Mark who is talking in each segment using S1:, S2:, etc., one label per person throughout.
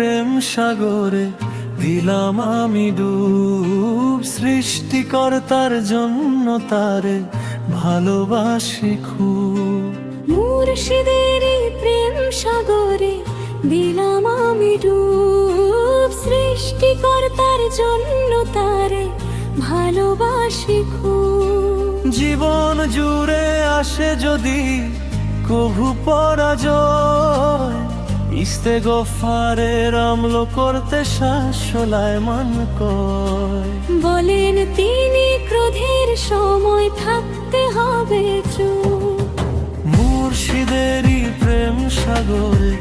S1: প্রেম সাগরে দিলাম আমি ডুব, সৃষ্টিকর্তার জন্য তারে ভালোবাসি খুব।
S2: মুর্শিদের এই প্রেম সাগরে দিলাম আমি ডুব, সৃষ্টিকর্তার জন্য তারে ভালোবাসি খুব।
S1: জীবন জুড়ে আসে যদি কভু পরাজয়, ইস্তেগফারের আমল করতে শাসলায় মান কয়।
S2: বলেন তিনি ক্রোধের সময় থাকতে হবে চুপ।
S1: মুর্শিদেরই প্রেম সাগরে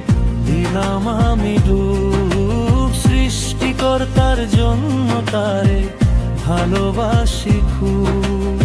S1: দিলাম আমি ডুব, সৃষ্টিকর্তার জন্য তারে ভালোবাসি খুব।